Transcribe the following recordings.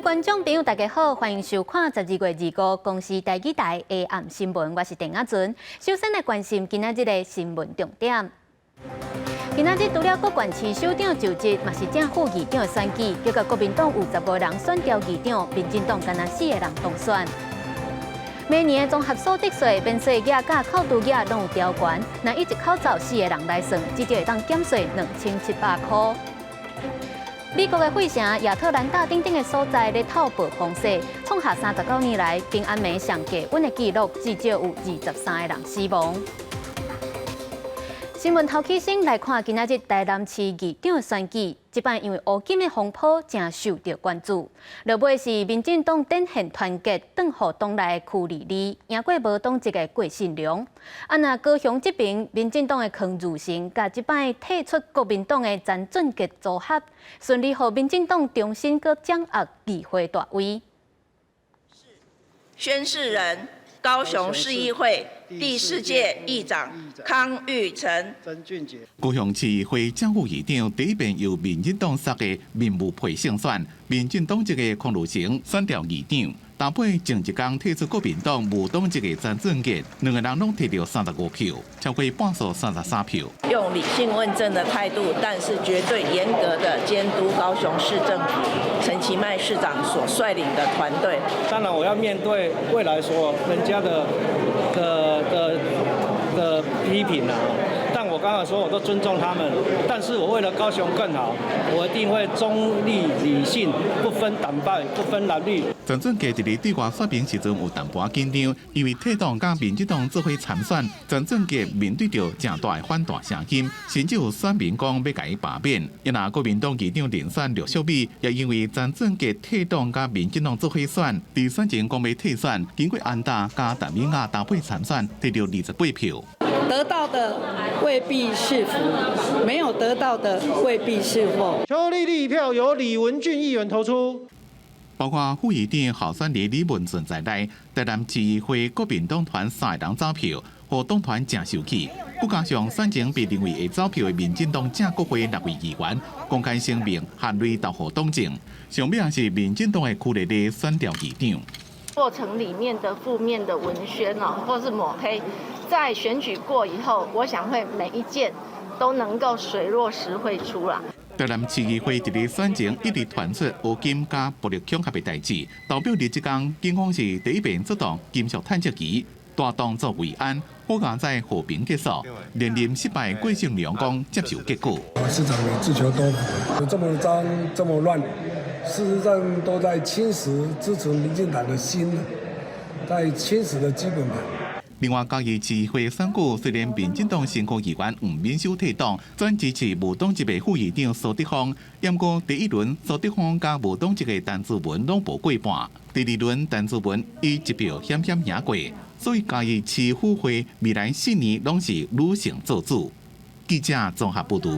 观众朋友，大家好，欢迎收看12月25公视台语台的暗新闻，我是郑雅纯。首先来关心今仔日的新闻重点。今仔日除了各县市首长就职，嘛是正副议长的选举，结果国民党有15人选调议长，民进党干那4个人当选。每年的综合所得税、免税额、甲扣除额拢有调悬，那一口罩4个人来算，至少会当减税2700块。美国的费城、亚特兰大等等的所在咧透暴风雪，创下39年来平安暝上低温的纪录，至少有23个人死亡。新闻头起先来看今仔日台南市议长的选举，这摆因为乌金的风波正受到关注。落尾是民进党展现团结，挡互党内的区里里，赢过无党籍的郭信良。那高雄这边，民进党的康如成，甲这摆退出国民党的詹俊杰组合，顺利互民进党重新搁掌握议会大位。宣誓人。高雄市议会第4届议长康裕成、曾俊杰。高雄市议会正副议长第一遍由民进党杀的民务培胜选，民进党籍的康如成选调议长。搭配前一天退出国民党无党籍的詹俊杰，2个人拢摕到35票，超过半数33票。用理性问政的态度，但是绝对严格的监督高雄市政府陈其迈市长所率领的团队。当然，我要面对未来所人家的批评啊。但我刚才说，我都尊重他们，但是我为了高雄更好，我一定会中立理性，不分党派，不分蓝绿。詹俊杰伫咧对外说明时阵有淡薄紧张，因为退党甲民进党做伙参选，詹俊杰面对着正大的反弹声音，甚至有选民讲要甲伊罢免。因那国民党议长连选陆秀美，也因为詹俊杰退党甲民进党做伙选，伫选前讲要退选，经过安大加陈敏雅搭配参选，摕到28票。得到的未必是福，没有得到的未必是祸。邱丽丽一票由李文俊议员投出。包括副议长候选人李文俊在内，台南市议会国民党团3个人走票，和党团正受气。佮加上选前被认为会走票的民进党正国会6位议员公开声明含泪投予党政。上面是民进党的区里的选调议长。过程里面的负面的文宣或是抹黑，在选举过以后，我想会每一件都能够水落石会出来。台南市议会伫咧选前一直传出乌金加暴力恐吓的代志，投票日即天，警方是第一遍出动金属探测仪，大动作慰安，好佳在和平结束。连任失败郭信良讲接受结果。市长也自求多福，这么脏这么乱，事实上都在侵蚀支持民进党的心，在侵蚀的基本盘。另外，嘉义市议会选举虽然民进党新科议员黄敏秀退党，转支持无党籍的副议长苏德芳，不过第一轮苏德芳加无党籍的陈志文拢无过半，第2轮陈志文以1票险险赢过，所以嘉义市府会未来4年拢是女性做主。记者综合报道。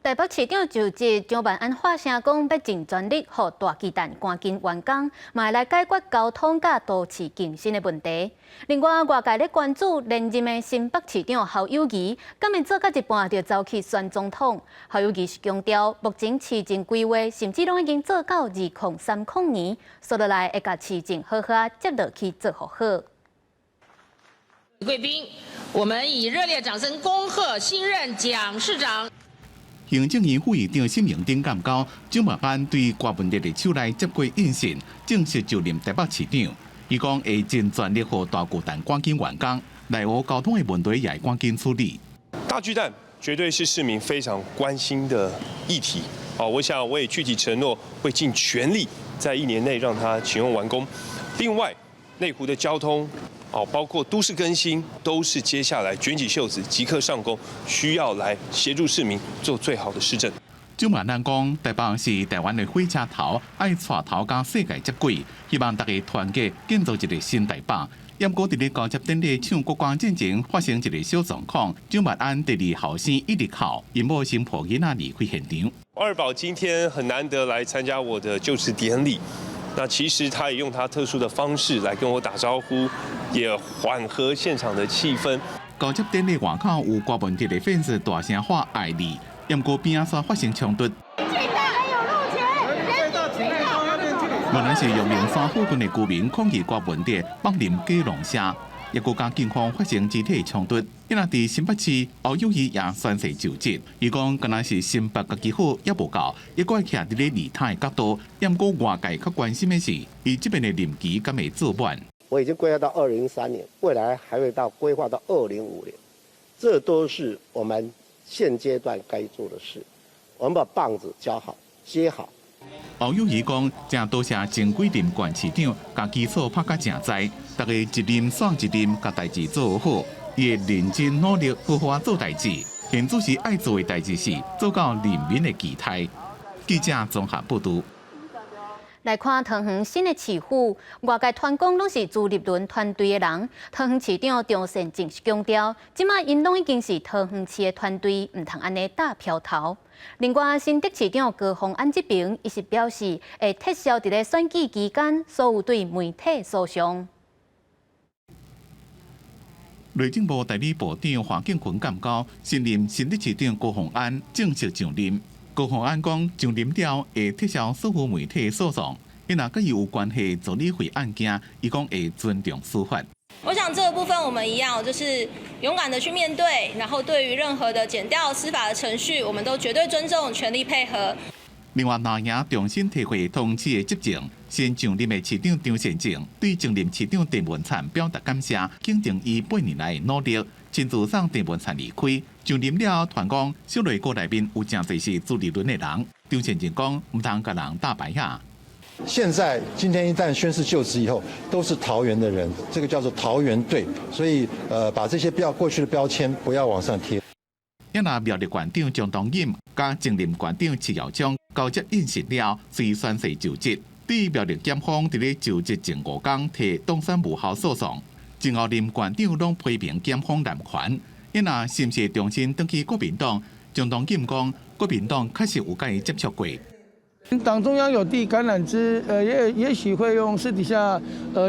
台北市长就职，蒋万安发声讲要尽全力，让大巨蛋赶紧完工，嘛来解决交通甲都市更新的问题。另外，外界咧关注连任的新北市长侯友宜，敢会做到一半就走去选总统？侯友宜是强调，目前市政规划甚至拢已经做到2030年，说落来会甲市政好好接落去做好好。贵宾，我们以热烈掌声恭贺新任蒋市长。行政院副议长沈荣顶感到，蒋万安对郭文哲的手内接过印信，正式就任台北市长。伊讲会尽全力让大巨蛋赶紧完工，内湖交通的问题也会赶紧处理。大巨蛋绝对是市民非常关心的议题。我想我也具体承诺会尽全力在1年内让它启用完工。另外，内湖的交通。包括都市更新，都是接下来卷起袖子即刻上工，需要来协助市民做最好的施政。蒋万安讲，台北是台湾的火车头，爱带头甲世界接轨，希望大家团结建造一个新台北。不过，伫咧交接典礼唱国歌进前，发生一个小状况，蒋万安第2后生一直哭，因某心抱囡仔离开现场。二宝今天很难得来参加我的就职典礼。那其实他也用他特殊的方式来跟我打招呼，也缓和现场的气氛。交接典礼外口有郭文哲的粉丝大声喊爱你，不过边仔煞发生冲突。警察还有路权，人民警察。原来是用灵山附近的居民抗议瓜问题放林鸡笼车，也国家警方发生肢体冲突。因那伫新北市侯友宜也宣誓就职，伊讲敢若是新北家己好也无够，也怪徛伫咧利他的角度，也毋过外界较关心的是，伊这边的任期敢会做满。我已经规划到2003年，未来还会规划到2050年，这都是我们现阶段该做的事。我们把棒子交好、接好。侯友宜讲，正多谢前几任县市长，甲基础拍甲正在，大家一任算一任，甲代志做好，伊会认真努力，好好做代志。现主是爱做的代志是做到人民的期待。记者综合报道。来看桃园新的市府，外界团工拢是朱立伦团队的人。桃园市长张善政是强调，即马因拢已经是桃园市的团队，唔通安尼打飘头。另外，新北市长高虹安这边，伊是表示会撤销伫咧选举期间所有对媒体诉讼。内政部代理部长黄建群感告，新任新北市长高虹安正式上任。高虹安讲，上任了会撤销所有媒体诉讼，因若甲伊有关系助理会案件，伊讲会尊重司法。我想这个部分我们一样，就是勇敢的去面对，然后对于任何的检调司法的程序，我们都绝对尊重，全力配合。另外，拿营重新提回通知的执政，新上任的市长张善政对前任市长郑文灿表达感谢，肯定伊8年来的努力，亲自送郑文灿离开。上任了，团讲小内阁内面有真侪是朱立伦的人，张善政讲唔通甲人打牌呀。现在今天一旦宣誓就职以后，都是桃园的人，这个叫做桃园队，所以把这些过去的标签不要往上贴。因那苗栗县长张东引加前任县长徐耀章交接应承了，随宣誓就职。对苗栗检方伫咧就职前5天提东山无效诉讼，前后任县长拢批评检方滥权。因那是毋是重新登去国民党？张东引讲，国民党确实有甲伊接触过。党中央有地橄榄枝，也许会用私底下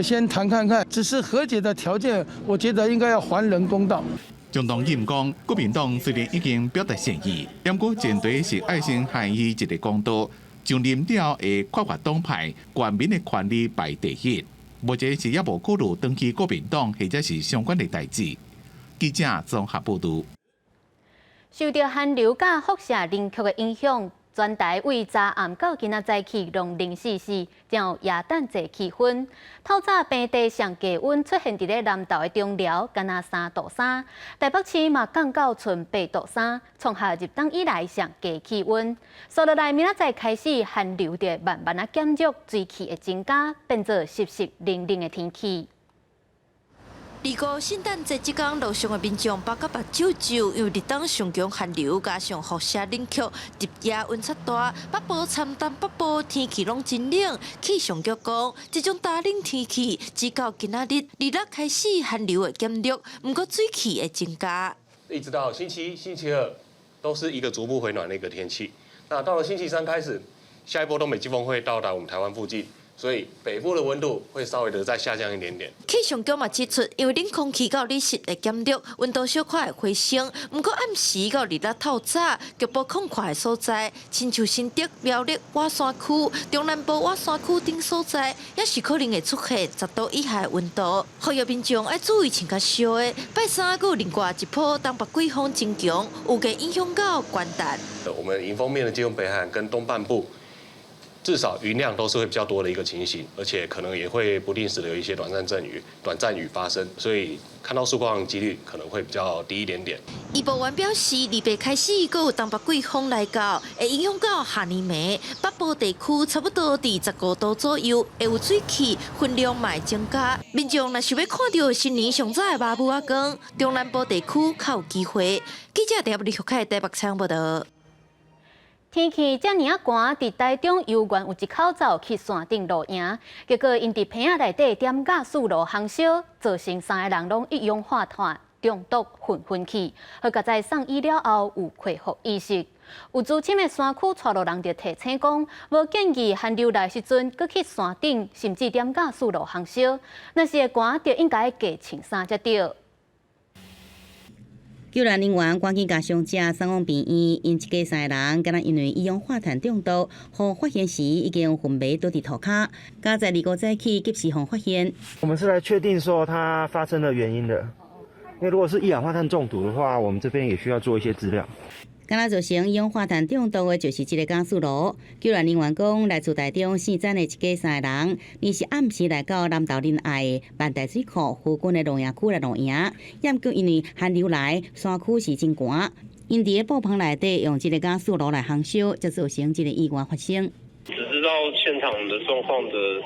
先谈看看，只是和解的条件，我觉得应该要还人公道。张东引讲，国民党虽然已经表达善意，不过前提是爱先害伊一个公道，上任了会缺乏党派，全民的权利排第一。目前是也无考虑登去国民党或者是相关的代志。记者综合报道。受到寒流甲辐射冷却的影响，全台为昨暗到今仔早起拢0°C，将有耶诞节气氛。透早平地上低温出现伫咧南投的中寮，敢若3度3，台北市嘛降到剩8度3，创下入冬以来上低气温。所落来明仔载开始寒流着慢慢啊减弱，水汽会增加，变做湿湿冷冷的天气。2圣诞节即天，路上的民众包甲目睭睭，因为日当上强寒流，加上辐射冷却，日夜温差大，北部参东北部天气拢真冷。气象局讲，这种大冷天气，直到今仔日2日开始寒流会减弱，不过水汽会增加。一直到星期1、星期2，都是一个逐步回暖的一个天气。那到了星期3开始，下一波东北季风会到达我们台湾附近。所以北部的温度会稍微的再下降一点点。气象局嘛指出，因为冷空气到日湿会减弱，温度小可会回升。不过暗时到2日透早，局部空旷的所在，亲像新竹、苗栗、瓦山区、中南部瓦山区等所在，也是可能会出现10度以下的温度。呼吁民众要注意穿较少的。拜三有另外一波东北季风增强，有个影响到元旦。我们迎风面的基隆北海岸跟东半部。至少云量都是会比较多的一个情形，而且可能也会不定时的有一些短暂雨发生，所以看到曙光的几率可能会比较低一点点。预报员表示，2月开始还有东北季风来到，会影响到下年暝。北部地区差不多伫15度左右，会有水汽，分量嘛会增加。民众若想要看到新年上早的麻母仔光，中南部地区较有机会。记者陈立凯台北采访报道。天气遮尔啊寒，伫台中游园有一口罩去山顶露营，结果因伫坪仔内底点甲4路烘烧，造成3个人拢一氧化碳中毒昏去。好在在送医了后有恢复意识。有资深的山区带路人就提醒讲，无建议寒流来时阵搁去山顶，甚至点甲4路烘烧。若是会寒，就应该加穿衫才对。救援人员赶紧将伤者送往病院，因一家3个人敢若因为一氧化碳中毒，互发现时已经昏迷倒伫涂骹，加在25早起及时互发现。我们是来确定说它发生的原因的，因为如果是一氧化碳中毒的话，我们这边也需要做一些资料。敢若造成一氧化碳中毒的，就是这个加速炉。救援人员讲，来自台中4站的一家3个人，伊是暗时来到南投仁爱的万代水库附近的露营区来露营，验过因为寒流来，山区是真寒，因伫个布棚内底用这个加速炉来烘烧，才造成这个意外发生。只知道现场的状况的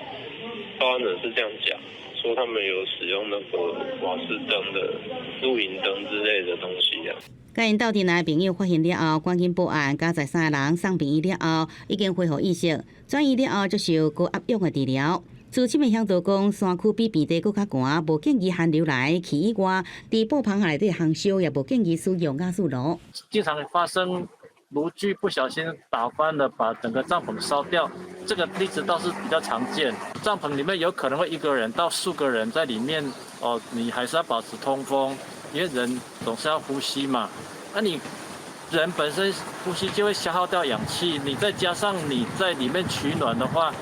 报案人是这样讲，说他们有使用那个瓦斯灯的露营灯之类的东西啊。甲因斗阵内朋友发现了后，赶紧报案，加在3个人送病院了后，已经恢复意识，转院了后接受高压氧的治疗。朱启明向导讲，山区比平地搁较寒，无建议寒流来去以外，伫布棚内底烘烧，也无建议使用加速炉。经常发生炉具不小心打翻了，把整个帐篷烧掉，这个例子倒是比较常见。帐篷里面有可能会1个人到数个人在里面，你还是要保持通风。因为人总是要呼吸嘛，那你人本身呼吸就会消耗掉氧气，你再加上你在里面取暖的话，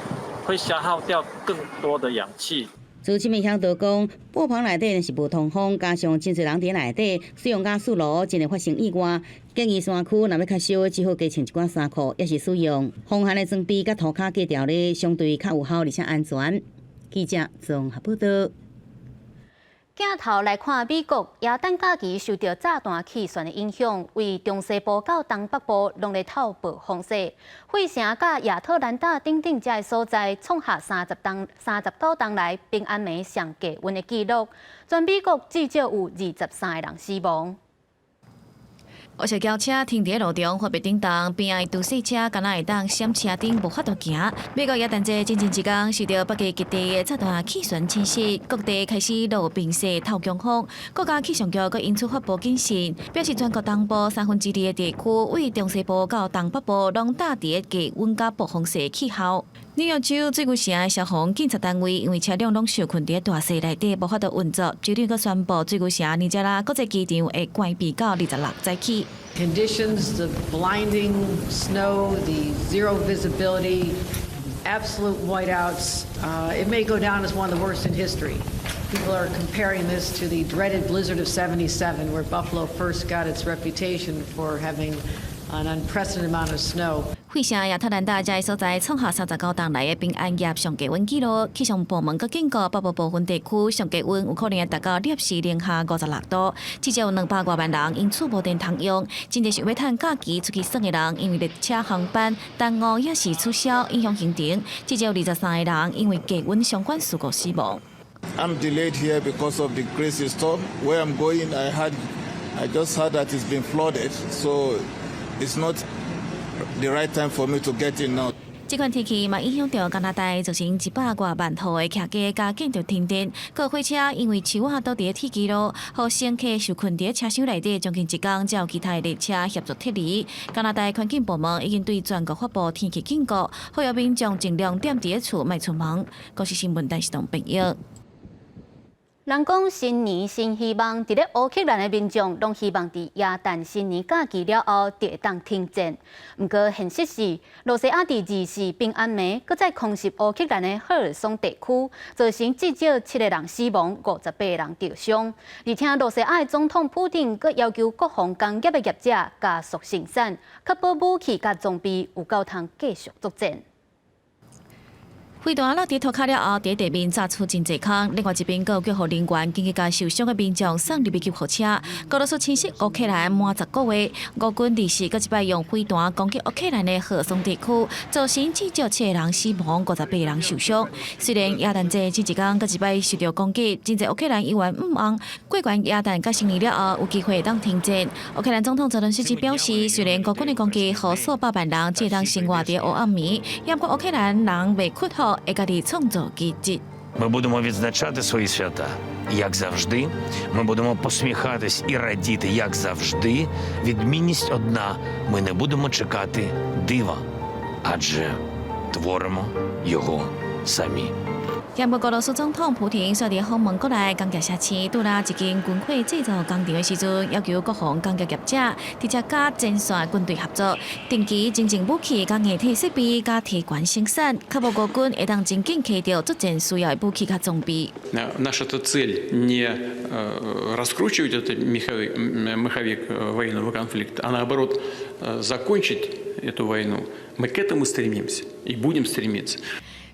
会消耗掉更多的氧气。朱启明向导讲，布棚内底是无通风，加上真侪人伫内底使用加速炉，真会发生意外。建议山区若要较烧，只好加穿一寡衫裤，也是使用风寒的装备，甲涂骹隔条咧，相对较有效而且安全。记者综合报道。镜头来看，美国耶诞假期受到炸弹气旋的影响，为中西部到东北部拢在透暴风雪。费城甲亚特兰大等等这所在创下39冬来平安暝上低温的纪录，全美国至少有23个人死亡。黑色轿车停伫路中，分别顶动，边仔的都市车敢若会当闪车顶无法度行。美国耶诞节进前一天，受到北极极地的炸弹气旋侵袭，各地开始落冰雪、透强风。国家气象局阁因此发布警示，表示全国东部2/3的地区，为中西部到东北部，拢大伫低温甲暴风雪气候。纽约州最古城的消防警察单位因为车辆拢受困伫大雪内底，无法度运作，州长阁宣布最古城尼加拉国际机场会关闭到26早起。Conditions, the blinding snow, the zero visibility, absolute whiteouts. It may go down as one of the worst in history. People are comparing this to the dreaded blizzard of '77, where Buffalo first got its reputation for having an unprecedented amount of snow. 费城亚特兰大这个所在创下39冬来的平安夜上低温纪录，气象部门阁警告北部部分地区上低温有可能会达到摄氏零下56度，至少有200多万人因此无电通用。真正想要趁假期出去耍的人，因为列车航班耽误也是取消，影响行程。至少有23个人因为低温相关事故死亡。I'm delayed here because of the crazy storm. Where I'm going, I just heard that it's been flooded, so it's not the right time for me to get in now. 这款天气嘛影响到加拿大，造成100多万户的客家加建着停电，各火车因为树仔倒伫铁轨路，互乘客受困伫车厢内底，将近1天才有其他的列车协助撤离。加拿大环境部门已经对全国发布天气警告，呼吁民众尽量踮伫厝，莫出门。国际新闻台视同朋友。人讲新年新希望，伫咧乌克兰的民众拢希望伫耶诞新年假期了后，就会当停战。不过现实是，罗西亚伫24平安暝，搁再空袭乌克兰的赫尔松地区，造成至少7个人死亡，58个人受伤。而且罗西亚的总统普丁搁要求国防工业的业者加速生产，确保武器甲装备有够通继续作战。飞弹落地涂骹了后，伫地面炸出真侪空。另外一边，有救护人员紧急将受伤的民众送入救护车。俄罗斯侵袭乌克兰满10个月，俄军24搁一摆用飞弹攻击乌克兰的赫松地区，造成至少7个人死亡，58个人受伤。虽然耶诞节前一天搁一摆受到攻击，真侪乌克兰议员毋望过完耶诞甲新年了后有机会当停战。乌克兰总统泽伦斯基表示，虽然俄军的攻击互数百万人只当生活伫黑暗暝，也不过乌克兰人未屈服。会家己创造奇迹。Ми будемо відзначати свої свята, як завжди. Ми будемо посміхатись і радіти, як завжди. Відмінність одна – ми не будемо чекати дива, адже творимо його самі. 柬埔寨俄罗斯总统普廷率伫访问国内钢铁社区，拄啦一间军火制造工厂的时阵，要求各方钢铁业者直接甲前线军队合作，定期增进武器、甲硬体设备，甲提悬生产，确保国军会当真紧摕到作战需要的武器甲装备。Наша цель не раскручивать этот маховик военного конфликта, а наоборот закончить эту войну. Мы к этому стремимся и будем стремиться.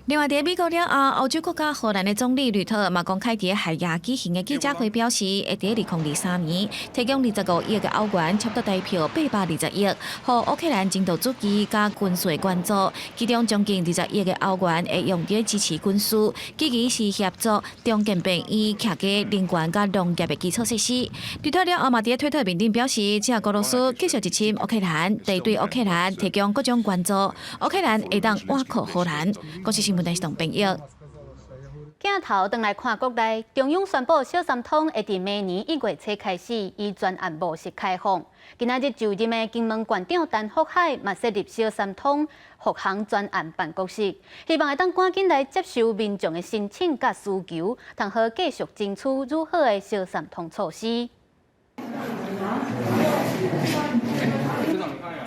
另外，伫美国了后，欧洲国家荷兰的总理吕特嘛公开伫海牙举行的记者会表示，会伫2023年提供25亿的欧元，差不多代表820亿，互乌克兰人道主义甲军事援助，其中将近20亿的欧元会用伫支持军事，基其是协助中建并以徛在能源甲农业的基础设施。吕特了后嘛伫推特面顶表示，只要俄罗斯继续入侵乌克兰，得对乌克兰提供各种援助，乌克兰会当倚靠荷兰。新闻台是同朋友。镜头转来看国内，中央宣布小三通会伫明年1月初开始以专案模式开放。今仔日就任的金门县长陈福海嘛设立小三通复航专案办公室，希望会当赶紧来接受民众的申请甲需求，通好继续争取如何的小三通措施。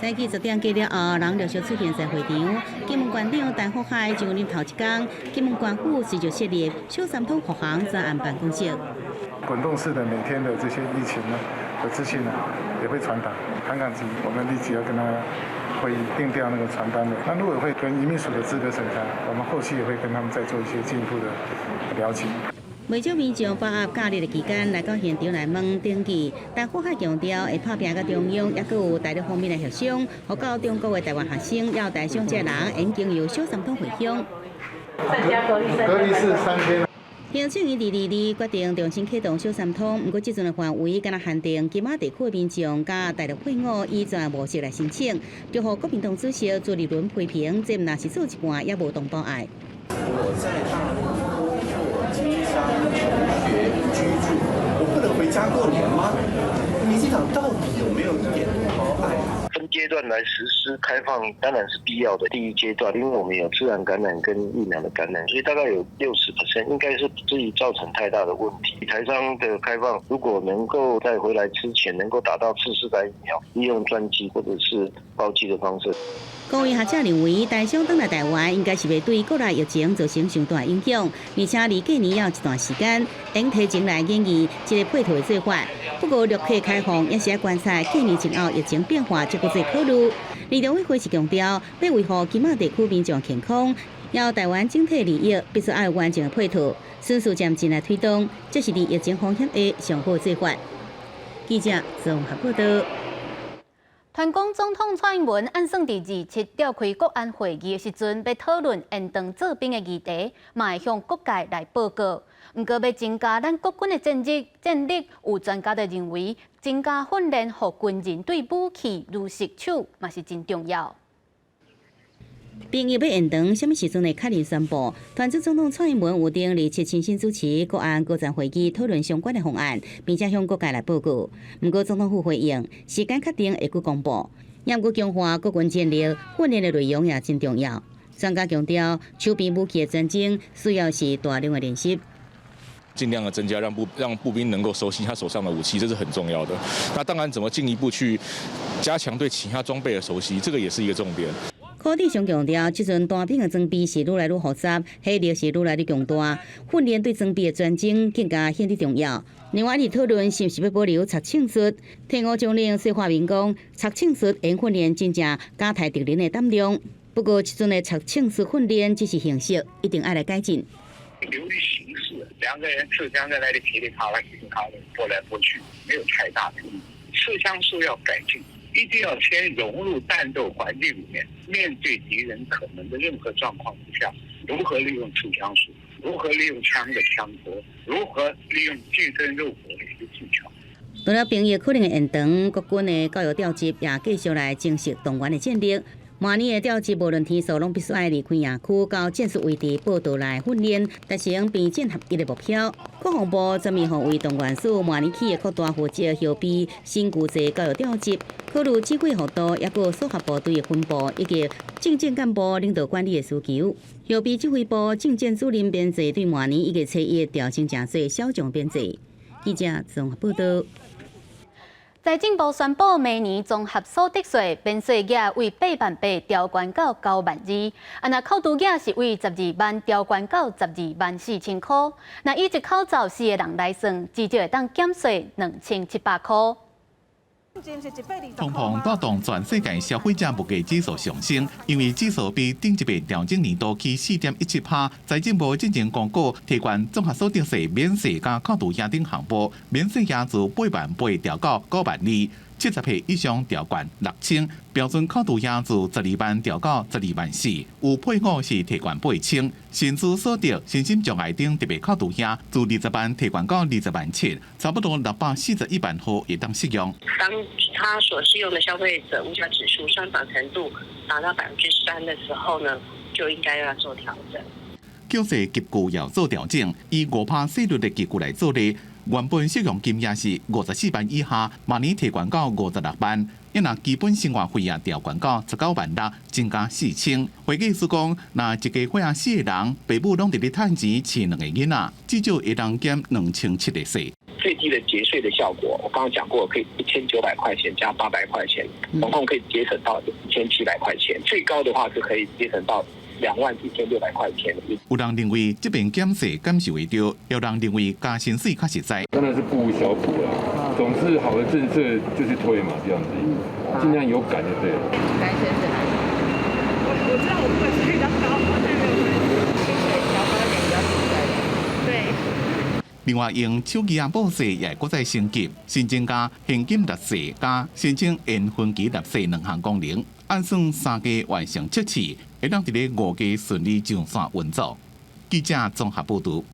早起10点过了后，人陆续出现在会场。金门县长陈福海就任头一天，金门县府随就设立小三通复航专案办公室。滚动式的每天的这些疫情呢的资讯呢，也会传达。韩港籍，我们立即要跟他会定调那个传单的。那陆委会跟移民署的资格审查，我们后期也会跟他们再做一些进一步的了解。未少民众把握假日的期间来到现场来问登记，但福海强调会拍拼甲中央，也佮有大陆方面的协商，互到中国的台湾学生，要台上这人已经由小三通回乡。隔离是3天。行政院222决定重新启动小三通，不过这阵的范围敢若限定金马地区的民众甲大陆配偶以专案模式来申请，就互国民党主席朱立伦批评，这若是做一半也无同胞爱。我在大陆做经商、求学、居住，我不能回家过年吗？民进党到底有没有一点同胞爱？分阶段来实施开放，当然是必要的。第一阶段，因为我们有自然感染跟疫苗的感染，所以大概有60%，应该是不至于造成太大的问题。台商的开放，如果能够在回来之前能够达到次世代疫苗，利用专机或者是包机的方式。各位学者认为，台商返来台湾应该是袂对国内疫情造成上大影响，而且离过年要一段时间，应提前来研议一个配套的做法。不过，陆客开放也是要观察过年前后疫情变化，才搁做考虑。立法会是强调，要维护金马地区民众健康，要台湾整体利益，必须要有完整的配套，迅速渐进来推动，这是离疫情风险的上好做法。记者综合报道。团讲总统蔡英文按算伫27召开国安会议的时阵，要讨论延长做兵的议题，嘛会向各界来报告。不过，要增加咱国军的战力，有专家就认为，增加训练，互军人对武器如实手，嘛是真重要。兵役要延长，什么时阵会确认宣布？团主总统蔡英文有定27亲身主持国安国战会议，讨论相关的方案，并且向各界来报告。不过，总统府回应，时间确定会去公布。也过强化国军战力，训练的内容也真重要。专家强调，手边武器的战争需要是大量的练习。尽量的增加，让步兵能够熟悉他手上的武器，这是很重要的。那当然，怎么进一步去加强对其他装备的熟悉，这个也是一个重点。科长上强调，即阵单兵的装备是愈来愈复杂，火力是愈来愈强大，训练对装备的专精更加显得重要。另外，讨论是不是要保留插枪术，替我将领说法明讲，插枪术因训练真正加大敌人的胆量。不过，即阵的插枪术训练只是形式，一定要来改进。流于形式，两个人持枪在那里噼里啪啦、噼里啪啦拨来拨去，没有太大的意义。持枪术要改进，一定要先融入战斗环境里面，面对敌人可能的任何状况之下，如何利用持枪术，如何利用枪的枪托，如何利用近身肉搏的一个技巧。除了兵役可能的延长，国军的教育调集也继续来正式动员的建立。明年的调职无论天数，拢必须爱离开野区，到建设位置报道来训练，达成并建合一的目标。国防部昨面防卫动员署明年起的扩大负责后备新旧制教育调职，考虑指挥幅度，也有所辖部队的分布以及政建干部领导管理的需求。后备指挥部政建主任编制对明年1月初1调整真侪小将编制。记者综合报道。财政部宣布，明年综合所得税免税额为8.8万调悬到9万2，那扣除额是为12万调悬到12万4千块。那以一口罩4个人来算，至少会当减税2700块。通膨带动全世界消费者物价指数上升，因为指数比顶一笔调整年度起4.17%。财政部进行公告，提悬综合所得税免税加扣除额等项目，免税额自8.8调到9万2。70岁以上调悬6000，标准扣除额自12万调到12万4，有配偶是提悬8000。薪资所得、身心障碍等特别扣除额自20万提悬到20万7，差不多641万户也当适用。当他所适用的消费者物价指数上涨程度达到3%的时候呢，就应该要做调整。缴税结构要做调整，以5%税率的结构来做例。原本适用金额是54万以下，明年提悬到56万。因若基本生活费也调悬到19万6，增加4000。会计师讲，若一家伙4个人，父母拢伫咧趁钱饲2个囡仔，至少会当减2700的税。最低的节税的效果，我刚刚讲过，可以1900块钱加800块钱，总共可以节省到1700块钱。最高的话是可以节省到24600块钱。有人认为这边减税感受会到，有人认为加薪水较实在。当然是不无小补啦，总是好的政策就去推嘛，这样子，尽量有感就对了。男生是还我知道我不会是比较高，但没有关系，薪水调高一点比较实在。对。另外，用手机报税也搁再升级，新增加现金纳税加申请延分期纳税2项功能，按算3家完成测试，会让伫咧5家顺利上线运作。记者综合报道。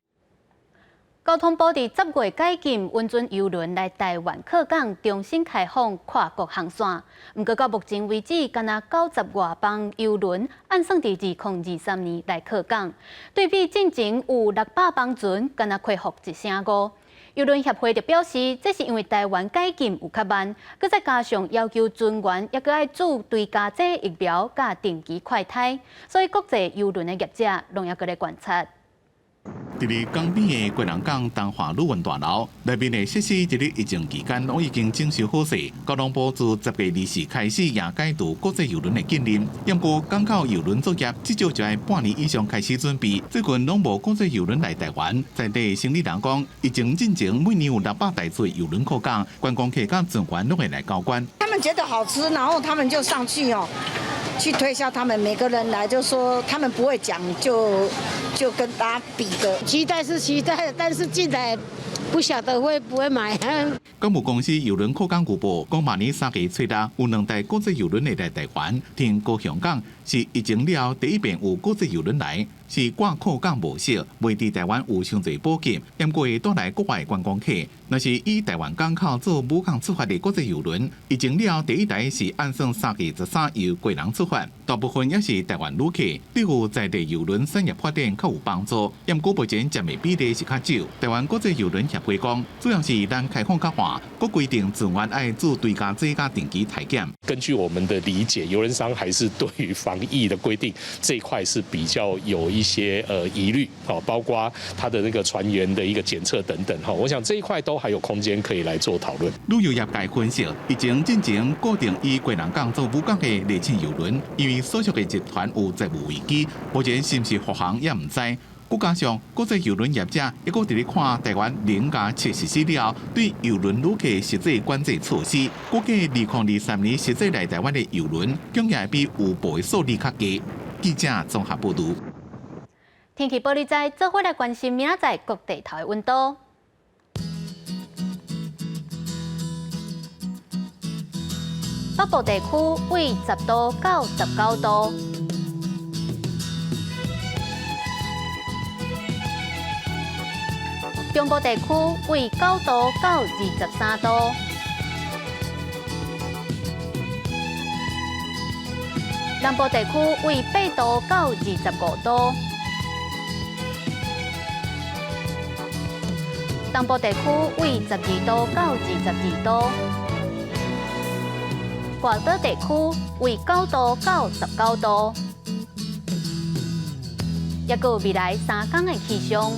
交通部伫10月解禁温泉邮轮来台湾靠港，重新开放跨国航线。不过到目前为止，敢若90外邦邮轮按算伫2023年来靠港，对比进前有600邦船，敢若恢复1成5。邮轮协会就表示，这是因为台湾解禁有较慢，佮再加上要求船员也佮爱注对家剂疫苗佮定期快筛，所以国际邮轮的业者拢也佮咧观察。伫咧港边的贵人港东华旅运大楼内面的设施，伫咧疫情期间拢已经整修好势。交通部自10月20日开始也解除国际邮轮的禁令，不过港口邮轮作业至少就要半年以上开始准备。最近拢无国际邮轮来台湾，在地生理人讲，疫情进前每年有600台次邮轮靠港，观光客甲船员拢会来交关。他们觉得好吃，然后他们就上去去推销，他们每个人来就说他们不会讲，就跟大家比的。期待是期待，但是进来不晓得会不会买。港务公司邮轮靠港局部讲，明年3月初6有2台国际邮轮会来台湾停高雄港，是疫情了第一遍有国际邮轮来。是挂靠港模式，未伫台湾有伤侪保险，不过会带来国外观光客。若是以台湾港口做母港出发的国际邮轮，疫情了第一台是按算3月13由贵人出发，大部分也是台湾旅客，对有在地邮轮产业发展较有帮助。不过目前占的比例是较少。台湾国际邮轮协会讲，主要是咱开放较晏，佮规定船员爱做对家剂加定期体检。根据我们的理解，邮轮商还是对于防疫的规定这一块是比较有一些疑虑，包括他的那个船员的一个检测等等，我想这一块都还有空间可以来做讨论。旅游业界分析，疫情进前固定以贵人港做母港的内线邮轮，因为所属的集团有债务危机，目前是不是复航也唔知。再加上国际邮轮业者一个伫咧看台湾零加7实施了对邮轮旅客实际管制措施，估计2023年实际来台湾的邮轮，恐也比有部的数字较低。记者综合报道。天气玻璃仔做伙来关心明仔载各地头的温度。北部地区为10度到19度，中部地区为9度到23度，南部地区为8度到25度，东部地区为12度到22度，外岛地区为9度到19度。也有未来3天的气象。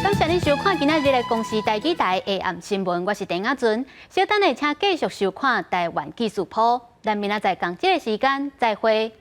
感谢您收看今仔日的公视台记台下暗新闻，我是陈雅纯。稍等下，请继续收看台湾技术铺，咱明仔载同这个时间再会。